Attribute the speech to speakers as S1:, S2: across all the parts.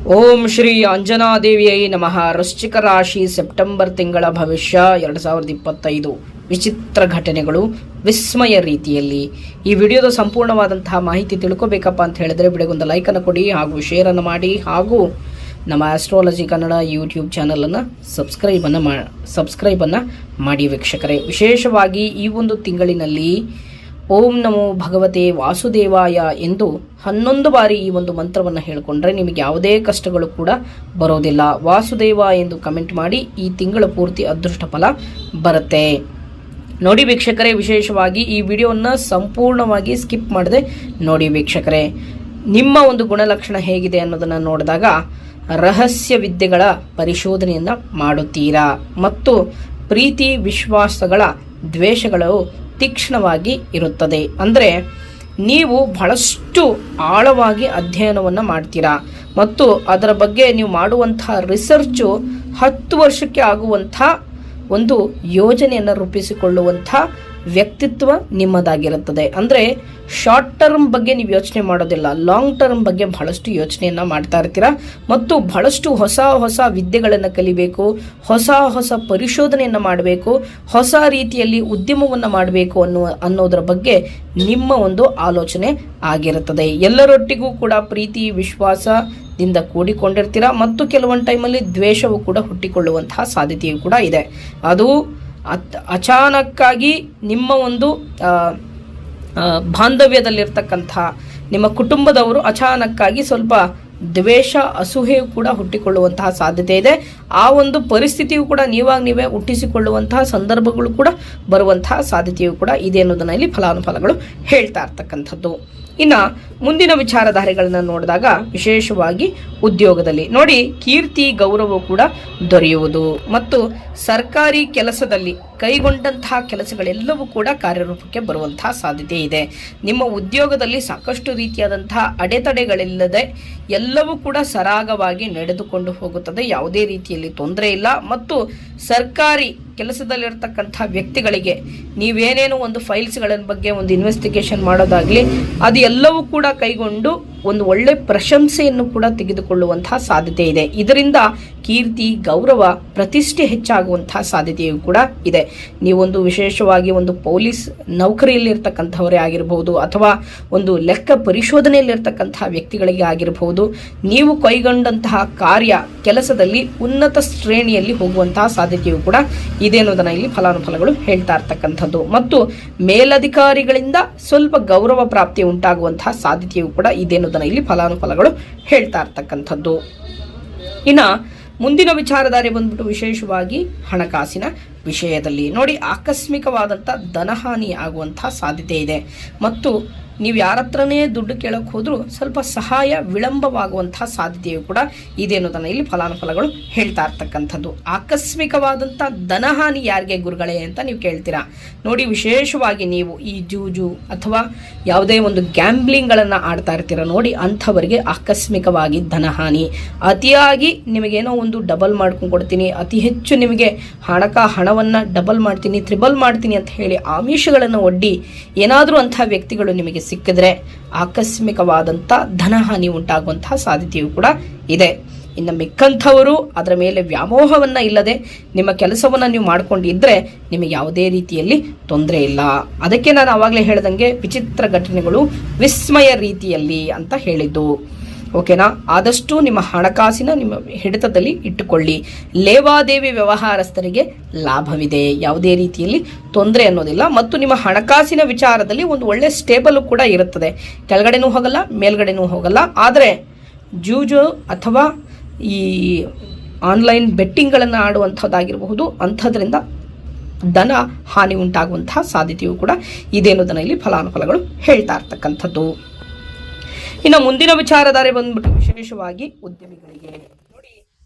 S1: ಓಂ ಶ್ರೀ ಅಂಜನಾದೇವಿಯೈ ನಮಃ. ವೃಶ್ಚಿಕ ರಾಶಿ ಸೆಪ್ಟೆಂಬರ್ ತಿಂಗಳ ಭವಿಷ್ಯ 2025. ವಿಚಿತ್ರ ಘಟನೆಗಳು ವಿಸ್ಮಯ ರೀತಿಯಲ್ಲಿ. ಈ ವಿಡಿಯೋದ ಸಂಪೂರ್ಣವಾದಂತಹ ಮಾಹಿತಿ ತಿಳ್ಕೋಬೇಕಪ್ಪ ಅಂತ ಹೇಳಿದ್ರೆ ವಿಡಿಯೋಗೊಂದು ಲೈಕನ್ನು ಕೊಡಿ ಹಾಗೂ ಶೇರನ್ನು ಮಾಡಿ ಹಾಗೂ ನಮ್ಮ ಆಸ್ಟ್ರಾಲಜಿ ಕನ್ನಡ ಯೂಟ್ಯೂಬ್ ಚಾನಲನ್ನು ಸಬ್ಸ್ಕ್ರೈಬನ್ನು ಮಾಡಿ ವೀಕ್ಷಕರೇ. ವಿಶೇಷವಾಗಿ ಈ ಒಂದು ತಿಂಗಳಿನಲ್ಲಿ ಓಂ ನಮೋ ಭಗವತೆ ವಾಸುದೇವಾಯ ಎಂದು 11 ಬಾರಿ ಈ ಒಂದು ಮಂತ್ರವನ್ನು ಹೇಳಿಕೊಂಡ್ರೆ ನಿಮಗೆ ಯಾವುದೇ ಕಷ್ಟಗಳು ಕೂಡ ಬರೋದಿಲ್ಲ. ವಾಸುದೇವ ಎಂದು ಕಮೆಂಟ್ ಮಾಡಿ. ಈ ತಿಂಗಳ ಪೂರ್ತಿ ಅದೃಷ್ಟ ಫಲ ಬರುತ್ತೆ ನೋಡಿ ವೀಕ್ಷಕರೇ. ವಿಶೇಷವಾಗಿ ಈ ವಿಡಿಯೋವನ್ನು ಸಂಪೂರ್ಣವಾಗಿ ಸ್ಕಿಪ್ ಮಾಡದೆ ನೋಡಿ ವೀಕ್ಷಕರೇ. ನಿಮ್ಮ ಒಂದು ಗುಣಲಕ್ಷಣ ಹೇಗಿದೆ ಅನ್ನೋದನ್ನು ನೋಡಿದಾಗ ರಹಸ್ಯ ವಿದ್ಯೆಗಳ ಪರಿಶೋಧನೆಯನ್ನು ಮಾಡುತ್ತೀರಾ ಮತ್ತು ಪ್ರೀತಿ ವಿಶ್ವಾಸಗಳ ದ್ವೇಷಗಳು ತೀಕ್ಷ್ಣವಾಗಿ ಇರುತ್ತದೆ. ಅಂದರೆ ನೀವು ಬಹಳಷ್ಟು ಆಳವಾಗಿ ಅಧ್ಯಯನವನ್ನು ಮಾಡ್ತೀರಾ ಮತ್ತು ಅದರ ಬಗ್ಗೆ ನೀವು ಮಾಡುವಂತಹ ರಿಸರ್ಚು 10 ವರ್ಷಕ್ಕೆ ಆಗುವಂಥ ಒಂದು ಯೋಜನೆಯನ್ನು ರೂಪಿಸಿಕೊಳ್ಳುವಂಥ ವ್ಯಕ್ತಿತ್ವ ನಿಮ್ಮದಾಗಿರುತ್ತದೆ. ಅಂದರೆ ಶಾರ್ಟ್ ಟರ್ಮ್ ಬಗ್ಗೆ ನೀವು ಯೋಚನೆ ಮಾಡೋದಿಲ್ಲ, ಲಾಂಗ್ ಟರ್ಮ್ ಬಗ್ಗೆ ಬಹಳಷ್ಟು ಯೋಚನೆಯನ್ನು ಮಾಡ್ತಾ ಇರ್ತೀರಾ ಮತ್ತು ಬಹಳಷ್ಟು ಹೊಸ ವಿದ್ಯೆಗಳನ್ನು ಕಲಿಬೇಕು, ಹೊಸ ಪರಿಶೋಧನೆಯನ್ನು ಮಾಡಬೇಕು, ಹೊಸ ರೀತಿಯಲ್ಲಿ ಉದ್ಯಮವನ್ನು ಮಾಡಬೇಕು ಅನ್ನೋದರ ಬಗ್ಗೆ ನಿಮ್ಮ ಒಂದು ಆಲೋಚನೆ ಆಗಿರುತ್ತದೆ. ಎಲ್ಲರೊಟ್ಟಿಗೂ ಕೂಡ ಪ್ರೀತಿ ವಿಶ್ವಾಸದಿಂದ ಕೂಡಿಕೊಂಡಿರ್ತೀರಾ ಮತ್ತು ಕೆಲವೊಂದು ಟೈಮಲ್ಲಿ ದ್ವೇಷವು ಕೂಡ ಹುಟ್ಟಿಕೊಳ್ಳುವಂತಹ ಸಾಧ್ಯತೆಯೂ ಕೂಡ ಇದೆ. ಅದು ಅಚಾನಕ್ಕಾಗಿ ನಿಮ್ಮ ಒಂದು ಬಾಂಧವ್ಯದಲ್ಲಿರ್ತಕ್ಕಂಥ ನಿಮ್ಮ ಕುಟುಂಬದವರು ಅಚಾನಕ್ಕಾಗಿ ಸ್ವಲ್ಪ ದ್ವೇಷ ಅಸೂಹೆಯು ಕೂಡ ಹುಟ್ಟಿಕೊಳ್ಳುವಂತಹ ಸಾಧ್ಯತೆ ಇದೆ. ಆ ಒಂದು ಪರಿಸ್ಥಿತಿಯು ಕೂಡ ನೀವೇ ಹುಟ್ಟಿಸಿಕೊಳ್ಳುವಂತಹ ಸಂದರ್ಭಗಳು ಕೂಡ ಬರುವಂತಹ ಸಾಧ್ಯತೆಯು ಕೂಡ ಇದೆ ಅನ್ನೋದನ್ನ ಇಲ್ಲಿ ಫಲಾನುಫಲಗಳು ಹೇಳ್ತಾ ಇರ್ತಕ್ಕಂಥದ್ದು. ಇನ್ನು ಮುಂದಿನ ವಿಚಾರಧಾರೆಗಳನ್ನ ನೋಡಿದಾಗ ವಿಶೇಷವಾಗಿ ಉದ್ಯೋಗದಲ್ಲಿ ನೋಡಿ, ಕೀರ್ತಿ ಗೌರವ ಕೂಡ ದೊರೆಯುವುದು ಮತ್ತು ಸರ್ಕಾರಿ ಕೆಲಸದಲ್ಲಿ ಕೈಗೊಂಡಂತಹ ಕೆಲಸಗಳೆಲ್ಲವೂ ಕೂಡ ಕಾರ್ಯರೂಪಕ್ಕೆ ಬರುವಂತಹ ಸಾಧ್ಯತೆ ಇದೆ. ನಿಮ್ಮ ಉದ್ಯೋಗದಲ್ಲಿ ಸಾಕಷ್ಟು ರೀತಿಯಾದಂತಹ ಅಡೆತಡೆಗಳಿಲ್ಲದೆ ಎಲ್ಲವೂ ಕೂಡ ಸರಾಗವಾಗಿ ನಡೆದುಕೊಂಡು ಹೋಗುತ್ತದೆ. ಯಾವುದೇ ರೀತಿಯಲ್ಲಿ ತೊಂದರೆ ಇಲ್ಲ ಮತ್ತು ಸರ್ಕಾರಿ ಕೆಲಸದಲ್ಲಿರ್ತಕ್ಕಂಥ ವ್ಯಕ್ತಿಗಳಿಗೆ ನೀವೇನೇನು ಒಂದು ಫೈಲ್ಸ್ಗಳ ಬಗ್ಗೆ ಒಂದು ಇನ್ವೆಸ್ಟಿಗೇಷನ್ ಮಾಡೋದಾಗ್ಲಿ ಅದು ಎಲ್ಲವೂ ಕೂಡ ಕೈಗೊಂಡು ಒಂದು ಒಳ್ಳೆ ಪ್ರಶಂಸೆಯನ್ನು ಕೂಡ ತೆಗೆದುಕೊಳ್ಳುವಂತಹ ಸಾಧ್ಯತೆ ಇದೆ. ಇದರಿಂದ ಕೀರ್ತಿ ಗೌರವ ಪ್ರತಿಷ್ಠೆ ಹೆಚ್ಚಾಗುವಂತಹ ಸಾಧ್ಯತೆಯೂ ಕೂಡ ಇದೆ. ನೀವೊಂದು ವಿಶೇಷವಾಗಿ ಒಂದು ಪೊಲೀಸ್ ನೌಕರಿಯಲ್ಲಿರ್ತಕ್ಕಂಥವರೇ ಆಗಿರಬಹುದು ಅಥವಾ ಒಂದು ಲೆಕ್ಕ ಪರಿಶೋಧನೆಯಲ್ಲಿರ್ತಕ್ಕಂತಹ ವ್ಯಕ್ತಿಗಳಿಗೆ ಆಗಿರಬಹುದು, ನೀವು ಕೈಗೊಂಡಂತಹ ಕಾರ್ಯ ಕೆಲಸದಲ್ಲಿ ಉನ್ನತ ಶ್ರೇಣಿಯಲ್ಲಿ ಹೋಗುವಂತಹ ಸಾಧ್ಯತೆಯೂ ಕೂಡ ಇದೆ ಅನ್ನೋದನ್ನ ಇಲ್ಲಿ ಫಲಾನುಫಲಗಳು ಹೇಳ್ತಾ ಇರ್ತಕ್ಕಂಥದ್ದು ಮತ್ತು ಮೇಲಧಿಕಾರಿಗಳಿಂದ ಸ್ವಲ್ಪ ಗೌರವ ಪ್ರಾಪ್ತಿ ಉಂಟಾಗುವಂತಹ ಸಾಧ್ಯತೆಯೂ ಕೂಡ ಇದೆ ಅನ್ನೋದನ್ನ ಇಲ್ಲಿ ಫಲಾನುಫಲಗಳು ಹೇಳ್ತಾ ಇರ್ತಕ್ಕಂಥದ್ದು. ಇನ್ನ ಮುಂದಿನ ವಿಚಾರಧಾರೆ ಬಂದ್ಬಿಟ್ಟು ವಿಶೇಷವಾಗಿ ಹಣಕಾಸಿನ ವಿಷಯದಲ್ಲಿ ನೋಡಿ, ಆಕಸ್ಮಿಕವಾದಂಥ ಧನಹಾನಿ ಆಗುವಂತಹ ಸಾಧ್ಯತೆ ಇದೆ ಮತ್ತು ನೀವು ಯಾರ ಹತ್ರನೇ ದುಡ್ಡು ಕೇಳಕ್ಕೆ ಹೋದ್ರೂ ಸ್ವಲ್ಪ ಸಹಾಯ ವಿಳಂಬವಾಗುವಂತಹ ಸಾಧ್ಯತೆಯು ಕೂಡ ಇದೆ ಅನ್ನೋದನ್ನ ಇಲ್ಲಿ ಫಲಾನುಫಲಗಳು ಹೇಳ್ತಾ ಇರ್ತಕ್ಕಂಥದ್ದು. ಆಕಸ್ಮಿಕವಾದಂಥ ಧನಹಾನಿ ಯಾರಿಗೆ ಗುರುಗಳೇ ಅಂತ ನೀವು ಕೇಳ್ತೀರಾ. ನೋಡಿ, ವಿಶೇಷವಾಗಿ ನೀವು ಈ ಜೂಜು ಅಥವಾ ಯಾವುದೇ ಒಂದು ಗ್ಯಾಂಬ್ಲಿಂಗ್ಗಳನ್ನು ಆಡ್ತಾ ಇರ್ತೀರ ನೋಡಿ, ಅಂಥವರಿಗೆ ಆಕಸ್ಮಿಕವಾಗಿ ಧನಹಾನಿ. ಅತಿಯಾಗಿ ನಿಮಗೇನೋ ಒಂದು ಡಬಲ್ ಮಾಡ್ಕೊಂಡು ಕೊಡ್ತೀನಿ, ಅತಿ ಹೆಚ್ಚು ನಿಮಗೆ ಹಣವನ್ನು ಡಬಲ್ ಮಾಡ್ತೀನಿ, ತ್ರಿಬಲ್ ಮಾಡ್ತೀನಿ ಅಂತ ಹೇಳಿ ಆಮಿಷಗಳನ್ನು ಒಡ್ಡಿ ಏನಾದರೂ ಅಂಥ ವ್ಯಕ್ತಿಗಳು ನಿಮಗೆ ಸಿಕ್ಕಿದ್ರೆ ಆಕಸ್ಮಿಕವಾದಂಥ ಧನಹಾನಿ ಉಂಟಾಗುವಂತಹ ಸಾಧ್ಯತೆಯೂ ಕೂಡ ಇದೆ. ಇನ್ನು ಮಿಕ್ಕಂಥವರು ಅದರ ಮೇಲೆ ವ್ಯಾಮೋಹವನ್ನ ಇಲ್ಲದೆ ನಿಮ್ಮ ಕೆಲಸವನ್ನು ನೀವು ಮಾಡ್ಕೊಂಡಿದ್ರೆ ನಿಮಗೆ ಯಾವುದೇ ರೀತಿಯಲ್ಲಿ ತೊಂದರೆ ಇಲ್ಲ. ಅದಕ್ಕೆ ನಾನು ಆವಾಗಲೇ ಹೇಳ್ದಂಗೆ ವಿಚಿತ್ರ ಘಟನೆಗಳು ವಿಸ್ಮಯ ರೀತಿಯಲ್ಲಿ ಅಂತ ಹೇಳಿದ್ದು. ಓಕೆನಾ? ಆದಷ್ಟು ನಿಮ್ಮ ಹಣಕಾಸಿನ ನಿಮ್ಮ ಹಿಡಿತದಲ್ಲಿ ಇಟ್ಟುಕೊಳ್ಳಿ. ಲೇವಾದೇವಿ ವ್ಯವಹಾರಸ್ಥರಿಗೆ ಲಾಭವಿದೆ, ಯಾವುದೇ ರೀತಿಯಲ್ಲಿ ತೊಂದರೆ ಅನ್ನೋದಿಲ್ಲ ಮತ್ತು ನಿಮ್ಮ ಹಣಕಾಸಿನ ವಿಚಾರದಲ್ಲಿ ಒಂದು ಒಳ್ಳೆ ಸ್ಟೇಬಲ್ ಕೂಡ ಇರುತ್ತದೆ. ಕೆಳಗಡೆನೂ ಹೋಗಲ್ಲ, ಮೇಲ್ಗಡೆನೂ ಹೋಗಲ್ಲ. ಆದರೆ ಜೂಜು ಅಥವಾ ಈ ಆನ್ಲೈನ್ ಬೆಟ್ಟಿಂಗ್ಗಳನ್ನು ಆಡುವಂಥದ್ದಾಗಿರಬಹುದು, ಅಂಥದ್ರಿಂದ ಧನ ಹಾನಿ ಉಂಟಾಗುವಂತಹ ಸಾಧ್ಯತೆಯೂ ಕೂಡ ಇದೆ ಅನ್ನೋದನ್ನ ಇಲ್ಲಿ ಫಲಾನುಫಲಗಳು ಹೇಳ್ತಾ ಇರ್ತಕ್ಕಂಥದ್ದು. ಇನ್ನು ಮುಂದಿನ ವಿಚಾರಧಾರೆ ಬಂದ್ಬಿಟ್ಟು ವಿಶೇಷವಾಗಿ ಉದ್ಯಮಿಗಳಿಗೆ ನೋಡಿ,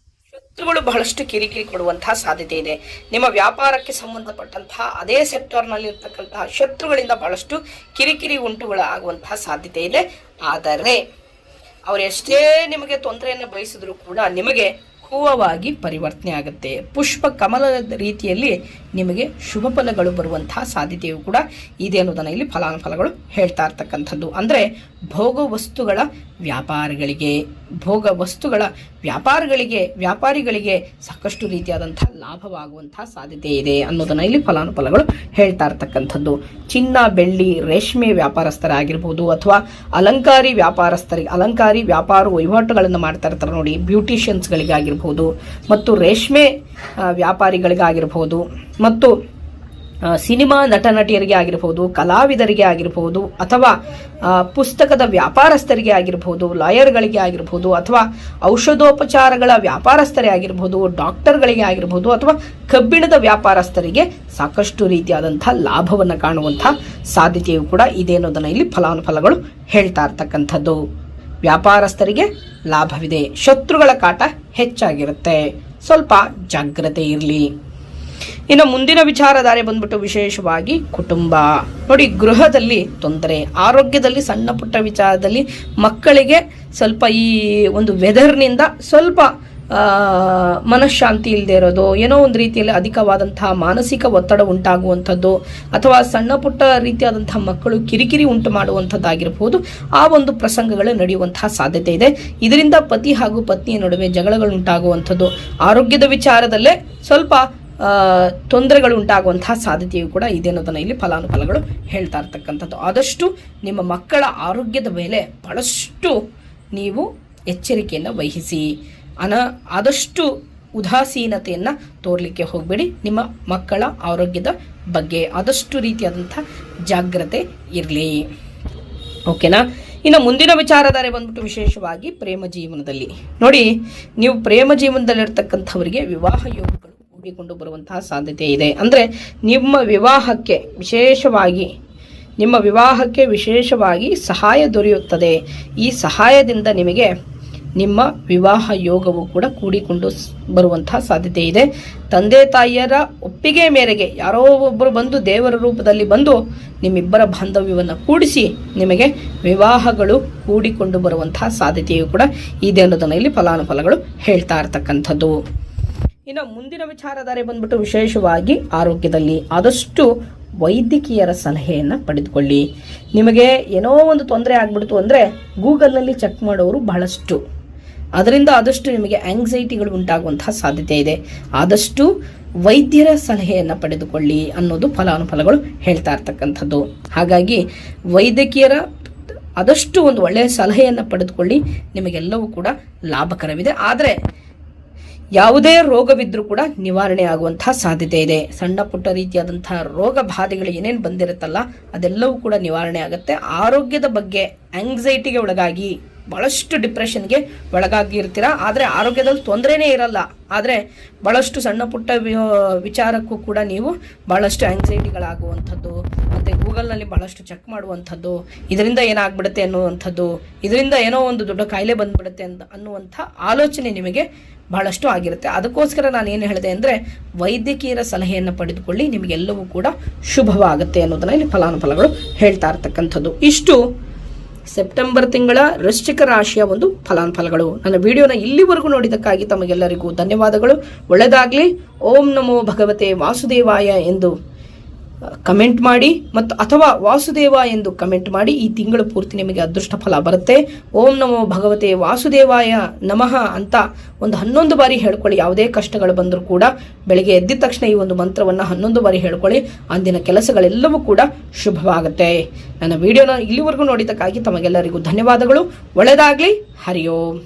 S1: ಶತ್ರುಗಳು ಬಹಳಷ್ಟು ಕಿರಿಕಿರಿ ಕೊಡುವಂತಹ ಸಾಧ್ಯತೆ ಇದೆ. ನಿಮ್ಮ ವ್ಯಾಪಾರಕ್ಕೆ ಸಂಬಂಧಪಟ್ಟಂತಹ ಅದೇ ಸೆಕ್ಟರ್ನಲ್ಲಿ ಇರ್ತಕ್ಕಂತಹ ಶತ್ರುಗಳಿಂದ ಬಹಳಷ್ಟು ಕಿರಿಕಿರಿ ಆಗುವಂತಹ ಸಾಧ್ಯತೆ ಇದೆ. ಆದರೆ ಅವರು ಎಷ್ಟೇ ನಿಮಗೆ ತೊಂದರೆಯನ್ನು ಬಯಸಿದ್ರು ಕೂಡ ನಿಮಗೆ ಹೂವವಾಗಿ ಪರಿವರ್ತನೆ ಆಗುತ್ತೆ. ಪುಷ್ಪ ಕಮಲದ ರೀತಿಯಲ್ಲಿ ನಿಮಗೆ ಶುಭ ಫಲಗಳು ಬರುವಂತಹ ಸಾಧ್ಯತೆಯು ಕೂಡ ಇದೆ ಅನ್ನೋದನ್ನು ಇಲ್ಲಿ ಫಲಾನುಫಲಗಳು ಹೇಳ್ತಾ ಇರ್ತಕ್ಕಂಥದ್ದು. ಅಂದರೆ ಭೋಗ ವಸ್ತುಗಳ ವ್ಯಾಪಾರಿಗಳಿಗೆ ಸಾಕಷ್ಟು ರೀತಿಯಾದಂತಹ ಲಾಭವಾಗುವಂತಹ ಸಾಧ್ಯತೆ ಇದೆ ಅನ್ನೋದನ್ನು ಇಲ್ಲಿ ಫಲಾನುಫಲಗಳು ಹೇಳ್ತಾ ಇರ್ತಕ್ಕಂಥದ್ದು. ಚಿನ್ನ, ಬೆಳ್ಳಿ, ರೇಷ್ಮೆ ವ್ಯಾಪಾರಸ್ಥರಾಗಿರ್ಬೋದು ಅಥವಾ ಅಲಂಕಾರಿ ವ್ಯಾಪಾರ ವಹಿವಾಟುಗಳನ್ನು ಮಾಡ್ತಾ ಇರ್ತಾರೆ ನೋಡಿ, ಬ್ಯೂಟಿಷಿಯನ್ಸ್ಗಳಿಗಾಗಿರ್ಬೋದು ಮತ್ತು ರೇಷ್ಮೆ ವ್ಯಾಪಾರಿಗಳಿಗಾಗಿರ್ಬೋದು ಮತ್ತು ಸಿನಿಮಾ ನಟನಟಿಯರಿಗೆ ಆಗಿರ್ಬೋದು, ಕಲಾವಿದರಿಗೆ ಆಗಿರ್ಬೋದು ಅಥವಾ ಪುಸ್ತಕದ ವ್ಯಾಪಾರಸ್ಥರಿಗೆ ಆಗಿರ್ಬೋದು, ಲಾಯರ್ಗಳಿಗೆ ಆಗಿರ್ಬೋದು ಅಥವಾ ಔಷಧೋಪಚಾರಗಳ ವ್ಯಾಪಾರಸ್ಥರೇ ಆಗಿರ್ಬೋದು, ಡಾಕ್ಟರ್ಗಳಿಗೆ ಆಗಿರ್ಬೋದು ಅಥವಾ ಕಬ್ಬಿಣದ ವ್ಯಾಪಾರಸ್ಥರಿಗೆ ಸಾಕಷ್ಟು ರೀತಿಯಾದಂಥ ಲಾಭವನ್ನು ಕಾಣುವಂಥ ಸಾಧ್ಯತೆಯು ಕೂಡ ಇದೆ ಅನ್ನೋದನ್ನು ಇಲ್ಲಿ ಫಲಾನುಫಲಗಳು ಹೇಳ್ತಾ ಇರ್ತಕ್ಕಂಥದ್ದು. ವ್ಯಾಪಾರಸ್ಥರಿಗೆ ಲಾಭವಿದೆ, ಶತ್ರುಗಳ ಕಾಟ ಹೆಚ್ಚಾಗಿರುತ್ತೆ, ಸ್ವಲ್ಪ ಜಾಗ್ರತೆ ಇರಲಿ. ಇನ್ನು ಮುಂದಿನ ವಿಚಾರಧಾರೆ ಬಂದ್ಬಿಟ್ಟು ವಿಶೇಷವಾಗಿ ಕುಟುಂಬ ನೋಡಿ, ಗೃಹದಲ್ಲಿ ತೊಂದರೆ, ಆರೋಗ್ಯದಲ್ಲಿ ಸಣ್ಣ ಪುಟ್ಟ ವಿಚಾರದಲ್ಲಿ ಮಕ್ಕಳಿಗೆ ಸ್ವಲ್ಪ ಈ ಒಂದು ವೆದರ್ನಿಂದ ಸ್ವಲ್ಪ ಮನಃಶಾಂತಿ ಇಲ್ಲದೆ ಇರೋದು, ಏನೋ ಒಂದು ರೀತಿಯಲ್ಲಿ ಅಧಿಕವಾದಂತಹ ಮಾನಸಿಕ ಒತ್ತಡ ಉಂಟಾಗುವಂಥದ್ದು ಅಥವಾ ಸಣ್ಣ ಪುಟ್ಟ ರೀತಿಯಾದಂತಹ ಮಕ್ಕಳು ಕಿರಿಕಿರಿ ಉಂಟು ಮಾಡುವಂಥದ್ದಾಗಿರ್ಬೋದು, ಆ ಒಂದು ಪ್ರಸಂಗಗಳು ನಡೆಯುವಂತಹ ಸಾಧ್ಯತೆ ಇದೆ. ಇದರಿಂದ ಪತಿ ಹಾಗೂ ಪತ್ನಿಯ ನಡುವೆ ಜಗಳಗಳು ಉಂಟಾಗುವಂಥದ್ದು, ಆರೋಗ್ಯದ ವಿಚಾರದಲ್ಲೇ ಸ್ವಲ್ಪ ತೊಂದರೆಗಳು ಉಂಟಾಗುವಂತಹ ಸಾಧ್ಯತೆಯು ಕೂಡ ಇದೆ ಅನ್ನೋದನ್ನು ಇಲ್ಲಿ ಫಲಾನುಫಲಗಳು ಹೇಳ್ತಾ ಇರ್ತಕ್ಕಂಥದ್ದು. ಆದಷ್ಟು ನಿಮ್ಮ ಮಕ್ಕಳ ಆರೋಗ್ಯದ ಮೇಲೆ ಬಹಳಷ್ಟು ನೀವು ಎಚ್ಚರಿಕೆಯನ್ನು ವಹಿಸಿ. ಆದಷ್ಟು ಉದಾಸೀನತೆಯನ್ನು ತೋರಲಿಕ್ಕೆ ಹೋಗಬೇಡಿ. ನಿಮ್ಮ ಮಕ್ಕಳ ಆರೋಗ್ಯದ ಬಗ್ಗೆ ಆದಷ್ಟು ರೀತಿಯಾದಂಥ ಜಾಗ್ರತೆ ಇರಲಿ. ಓಕೆನಾ? ಇನ್ನು ಮುಂದಿನ ವಿಚಾರಧಾರೆ ಬಂದ್ಬಿಟ್ಟು ವಿಶೇಷವಾಗಿ ಪ್ರೇಮ ಜೀವನದಲ್ಲಿ ನೋಡಿ, ನೀವು ಪ್ರೇಮ ಜೀವನದಲ್ಲಿರ್ತಕ್ಕಂಥವರಿಗೆ ವಿವಾಹ ಯೋಗಗಳು ಕೂಡಿಕೊಂಡು ಬರುವಂತಹ ಸಾಧ್ಯತೆ ಇದೆ. ಅಂದರೆ ನಿಮ್ಮ ವಿವಾಹಕ್ಕೆ ವಿಶೇಷವಾಗಿ ಸಹಾಯ ದೊರೆಯುತ್ತದೆ. ಈ ಸಹಾಯದಿಂದ ನಿಮಗೆ ನಿಮ್ಮ ವಿವಾಹ ಯೋಗವು ಕೂಡ ಕೂಡಿಕೊಂಡು ಬರುವಂತಹ ಸಾಧ್ಯತೆ ಇದೆ. ತಂದೆ ತಾಯಿಯರ ಒಪ್ಪಿಗೆ ಮೇರೆಗೆ ಯಾರೋ ಒಬ್ಬರು ಬಂದು ದೇವರ ರೂಪದಲ್ಲಿ ಬಂದು ನಿಮ್ಮಿಬ್ಬರ ಬಾಂಧವ್ಯವನ್ನು ಕೂಡಿಸಿ ನಿಮಗೆ ವಿವಾಹಗಳು ಕೂಡಿಕೊಂಡು ಬರುವಂತಹ ಸಾಧ್ಯತೆಯು ಕೂಡ ಇದೆ ಅನ್ನೋದನ್ನು ಇಲ್ಲಿ ಫಲಾನುಫಲಗಳು ಹೇಳ್ತಾ ಇರ್ತಕ್ಕಂಥದ್ದು. ಇನ್ನು ಮುಂದಿನ ವಿಚಾರಧಾರೆ ಬಂದ್ಬಿಟ್ಟು ವಿಶೇಷವಾಗಿ ಆರೋಗ್ಯದಲ್ಲಿ ಆದಷ್ಟು ವೈದ್ಯಕೀಯರ ಸಲಹೆಯನ್ನು ಪಡೆದುಕೊಳ್ಳಿ. ನಿಮಗೆ ಏನೋ ಒಂದು ತೊಂದರೆ ಆಗ್ಬಿಡ್ತು ಅಂದರೆ ಗೂಗಲ್ನಲ್ಲಿ ಚೆಕ್ ಮಾಡೋರು ಬಹಳಷ್ಟು, ಅದರಿಂದ ಆದಷ್ಟು ನಿಮಗೆ ಆಂಗ್ಸೈಟಿಗಳು ಉಂಟಾಗುವಂತಹ ಸಾಧ್ಯತೆ ಇದೆ. ಆದಷ್ಟು ವೈದ್ಯರ ಸಲಹೆಯನ್ನು ಪಡೆದುಕೊಳ್ಳಿ ಅನ್ನೋದು ಫಲಾನುಫಲಗಳು ಹೇಳ್ತಾ ಇರ್ತಕ್ಕಂಥದ್ದು. ಹಾಗಾಗಿ ವೈದ್ಯಕೀಯರ ಆದಷ್ಟು ಒಂದು ಒಳ್ಳೆಯ ಸಲಹೆಯನ್ನು ಪಡೆದುಕೊಳ್ಳಿ, ನಿಮಗೆಲ್ಲವೂ ಕೂಡ ಲಾಭಕರವಿದೆ. ಆದರೆ ಯಾವುದೇ ರೋಗವಿದ್ರೂ ಕೂಡ ನಿವಾರಣೆ ಆಗುವಂತಹ ಸಾಧ್ಯತೆ ಇದೆ. ಸಣ್ಣ ಪುಟ್ಟ ರೀತಿಯಾದಂತಹ ರೋಗ ಬಾಧೆಗಳು ಏನೇನು ಬಂದಿರುತ್ತಲ್ಲ ಅದೆಲ್ಲವೂ ಕೂಡ ನಿವಾರಣೆ ಆಗುತ್ತೆ. ಆರೋಗ್ಯದ ಬಗ್ಗೆ ಆಂಗ್ಸೈಟಿಗೆ ಒಳಗಾಗಿ ಬಹಳಷ್ಟು ಡಿಪ್ರೆಷನ್ಗೆ ಒಳಗಾಗಿರ್ತೀರ, ಆದರೆ ಆರೋಗ್ಯದಲ್ಲಿ ತೊಂದರೆನೇ ಇರಲ್ಲ. ಆದರೆ ಬಹಳಷ್ಟು ಸಣ್ಣ ಪುಟ್ಟ ವಿಚಾರಕ್ಕೂ ಕೂಡ ನೀವು ಬಹಳಷ್ಟು ಆಂಗ್ಸೈಟಿಗಳಾಗುವಂಥದ್ದು ಮತ್ತು ಗೂಗಲ್ನಲ್ಲಿ ಬಹಳಷ್ಟು ಚೆಕ್ ಮಾಡುವಂಥದ್ದು, ಇದರಿಂದ ಏನಾಗ್ಬಿಡುತ್ತೆ ಅನ್ನುವಂಥದ್ದು, ಇದರಿಂದ ಏನೋ ಒಂದು ದೊಡ್ಡ ಕಾಯಿಲೆ ಬಂದ್ಬಿಡುತ್ತೆ ಅನ್ನುವಂಥ ಆಲೋಚನೆ ನಿಮಗೆ ಬಹಳಷ್ಟು ಆಗಿರುತ್ತೆ. ಅದಕ್ಕೋಸ್ಕರ ನಾನು ಏನು ಹೇಳಿದೆ ಅಂದರೆ ವೈದ್ಯಕೀಯರ ಸಲಹೆಯನ್ನು ಪಡೆದುಕೊಳ್ಳಿ, ನಿಮಗೆಲ್ಲವೂ ಕೂಡ ಶುಭವಾಗುತ್ತೆ ಅನ್ನೋದನ್ನು ಇಲ್ಲಿ ಫಲಾನುಫಲಗಳು ಹೇಳ್ತಾ ಇರ್ತಕ್ಕಂಥದ್ದು. ಇಷ್ಟು ಸೆಪ್ಟೆಂಬರ್ ತಿಂಗಳ ವೃಶ್ಚಿಕ ರಾಶಿಯ ಒಂದು ಫಲಾನುಫಲಗಳು. ನನ್ನ ವಿಡಿಯೋನ ಇಲ್ಲಿವರೆಗೂ ನೋಡಿದ್ದಕ್ಕಾಗಿ ತಮಗೆಲ್ಲರಿಗೂ ಧನ್ಯವಾದಗಳು. ಒಳ್ಳೆಯದಾಗಲಿ. ಓಂ ನಮೋ ಭಗವತೆ ವಾಸುದೇವಾಯ ಎಂದು ಕಮೆಂಟ್ ಮಾಡಿ ಮತ್ತು ಅಥವಾ ವಾಸುದೇವ ಎಂದು ಕಮೆಂಟ್ ಮಾಡಿ. ಈ ತಿಂಗಳು ಪೂರ್ತಿ ನಿಮಗೆ ಅದೃಷ್ಟ ಫಲ ಬರುತ್ತೆ. ಓಂ ನಮೋ ಭಗವತೆ ವಾಸುದೇವಾಯ ನಮಃ ಅಂತ ಒಂದು 11 ಬಾರಿ ಹೇಳ್ಕೊಳ್ಳಿ. ಯಾವುದೇ ಕಷ್ಟಗಳು ಬಂದರೂ ಕೂಡ ಬೆಳಿಗ್ಗೆ ಎದ್ದಿದ ತಕ್ಷಣ ಈ ಒಂದು ಮಂತ್ರವನ್ನು 11 ಬಾರಿ ಹೇಳ್ಕೊಳ್ಳಿ. ಅಂದಿನ ಕೆಲಸಗಳೆಲ್ಲವೂ ಕೂಡ ಶುಭವಾಗುತ್ತೆ. ನನ್ನ ವಿಡಿಯೋನ ಇಲ್ಲಿವರೆಗೂ ನೋಡಿದ್ದಕ್ಕಾಗಿ ತಮಗೆಲ್ಲರಿಗೂ ಧನ್ಯವಾದಗಳು. ಒಳ್ಳೆಯದಾಗಲಿ. ಹರಿ ಓಂ.